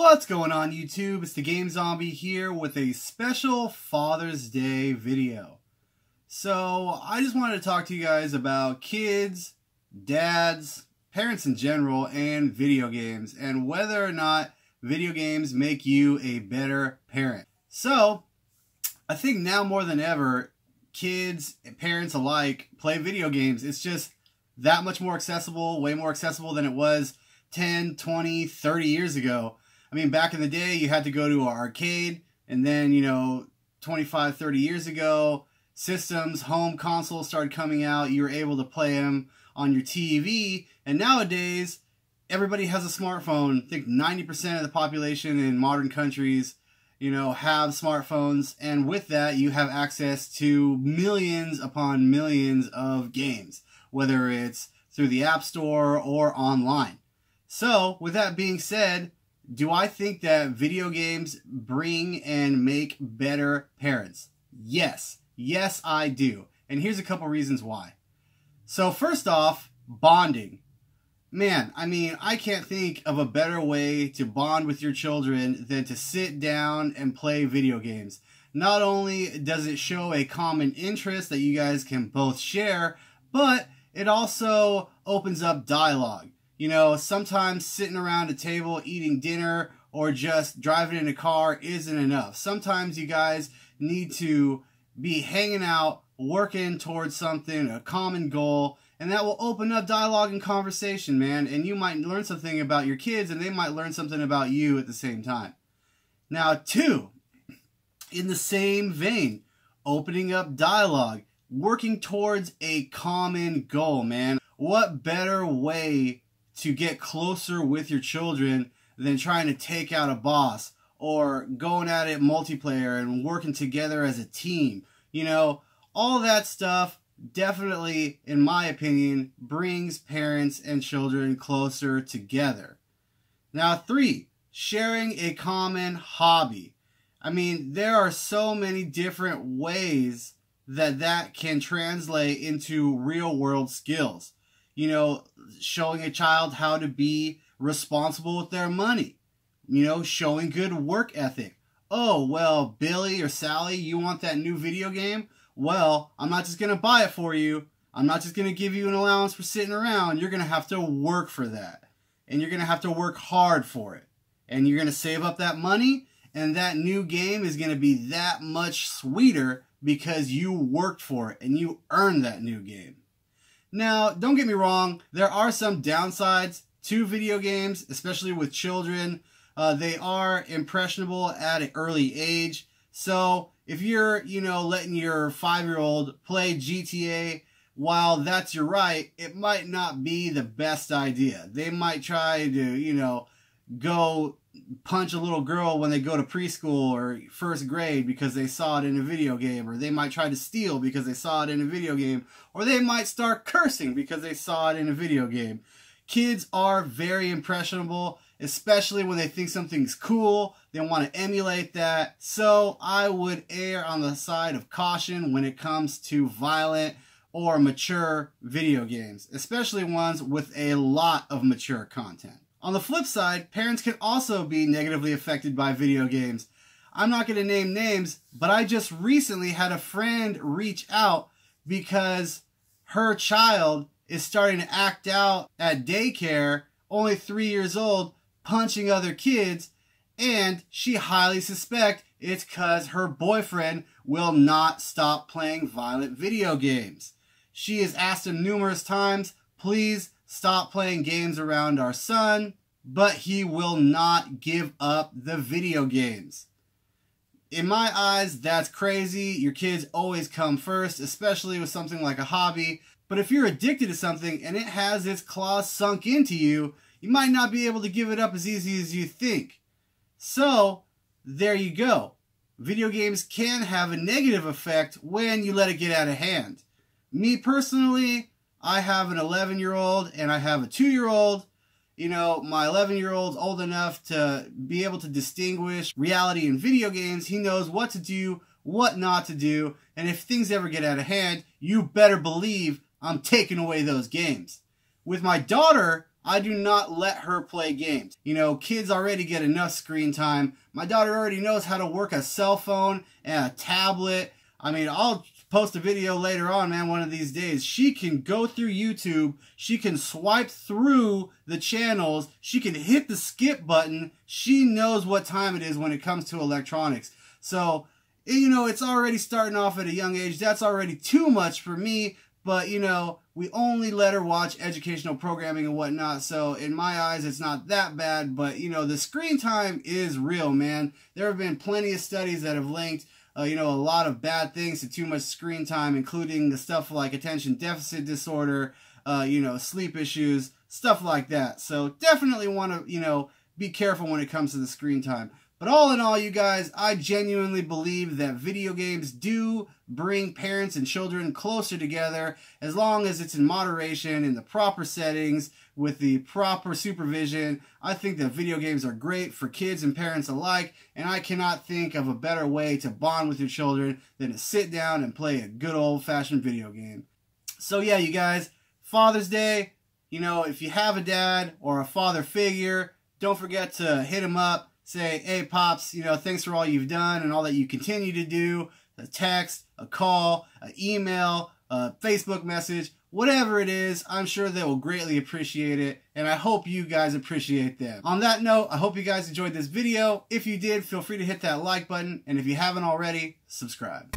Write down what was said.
What's going on YouTube? It's the Game Zombie here with a special Father's Day video. So I just wanted to talk to you guys about kids, dads, parents in general, and video games, and whether or not video games make you a better parent. So I think now more than ever, kids and parents alike play video games. It's just that much more accessible, way more accessible than it was 10, 20, 30 years ago. I mean, back in the day, you had to go to an arcade, and then, 25, 30 years ago, systems, home consoles started coming out. You were able to play them on your TV, and nowadays, everybody has a smartphone. I think 90% of the population in modern countries, have smartphones, and with that, you have access to millions upon millions of games, whether it's through the App Store or online. So, with that being said, do I think that video games bring and make better parents? Yes. Yes, I do. And here's a couple reasons why. So first off, bonding. Man, I mean, I can't think of a better way to bond with your children than to sit down and play video games. Not only does it show a common interest that you guys can both share, but it also opens up dialogue. Sometimes sitting around a table eating dinner or just driving in a car isn't enough. Sometimes you guys need to be hanging out, working towards something, a common goal, and that will open up dialogue and conversation, man. And you might learn something about your kids, and they might learn something about you at the same time. Now, two, in the same vein, opening up dialogue, working towards a common goal, man. What better way to get closer with your children than trying to take out a boss or going at it multiplayer and working together as a team. All that stuff definitely, in my opinion, brings parents and children closer together. Now, three, sharing a common hobby. I mean, there are so many different ways that can translate into real world skills. Showing a child how to be responsible with their money. Showing good work ethic. Oh, well, Billy or Sally, you want that new video game? Well, I'm not just going to buy it for you. I'm not just going to give you an allowance for sitting around. You're going to have to work for that. And you're going to have to work hard for it. And you're going to save up that money. And that new game is going to be that much sweeter because you worked for it and you earned that new game. Now, don't get me wrong, there are some downsides to video games, especially with children. They are impressionable at an early age. So if you're, letting your 5-year-old play GTA, while that's your right, it might not be the best idea. They might try to, go punch a little girl when they go to preschool or first grade because they saw it in a video game, or they might try to steal because they saw it in a video game, or they might start cursing because they saw it in a video game. Kids are very impressionable, especially when they think something's cool. They want to emulate that. So I would err on the side of caution when it comes to violent or mature video games, especially ones with a lot of mature content. On the flip side, parents can also be negatively affected by video games. I'm not going to name names, but I just recently had a friend reach out because her child is starting to act out at daycare, only 3 years old, punching other kids, and she highly suspects it's because her boyfriend will not stop playing violent video games. She has asked him numerous times, please stop playing games around our son, but he will not give up the video games. In my eyes, that's crazy. Your kids always come first, especially with something like a hobby. But if you're addicted to something and it has its claws sunk into you, you might not be able to give it up as easy as you think. So, there you go. Video games can have a negative effect when you let it get out of hand. Me personally, I have an 11-year-old and I have a 2-year-old. My 11-year-old's old enough to be able to distinguish reality and video games. He knows what to do, what not to do, and if things ever get out of hand, you better believe I'm taking away those games. With my daughter, I do not let her play games. You know, kids already get enough screen time. My daughter already knows how to work a cell phone and a tablet. I mean, I'll post a video later on, man, one of these days. She can go through YouTube. She can swipe through the channels. She can hit the skip button. She knows what time it is when it comes to electronics. So, you know, it's already starting off at a young age. That's already too much for me. But, you know, we only let her watch educational programming and whatnot. So, in my eyes, it's not that bad. But, you know, the screen time is real, man. There have been plenty of studies that have linked, you know, a lot of bad things to too much screen time, including the stuff like attention deficit disorder, you know, sleep issues, stuff like that. So, definitely want to, you know, be careful when it comes to the screen time. But all in all, you guys, I genuinely believe that video games do bring parents and children closer together as long as it's in moderation, in the proper settings, with the proper supervision. I think that video games are great for kids and parents alike, and I cannot think of a better way to bond with your children than to sit down and play a good old-fashioned video game. So yeah, you guys, Father's Day, you know, if you have a dad or a father figure, don't forget to hit him up. Say, hey, Pops, you know, thanks for all you've done and all that you continue to do. A text, a call, an email, a Facebook message, whatever it is, I'm sure they will greatly appreciate it. And I hope you guys appreciate them. On that note, I hope you guys enjoyed this video. If you did, feel free to hit that like button. And if you haven't already, subscribe.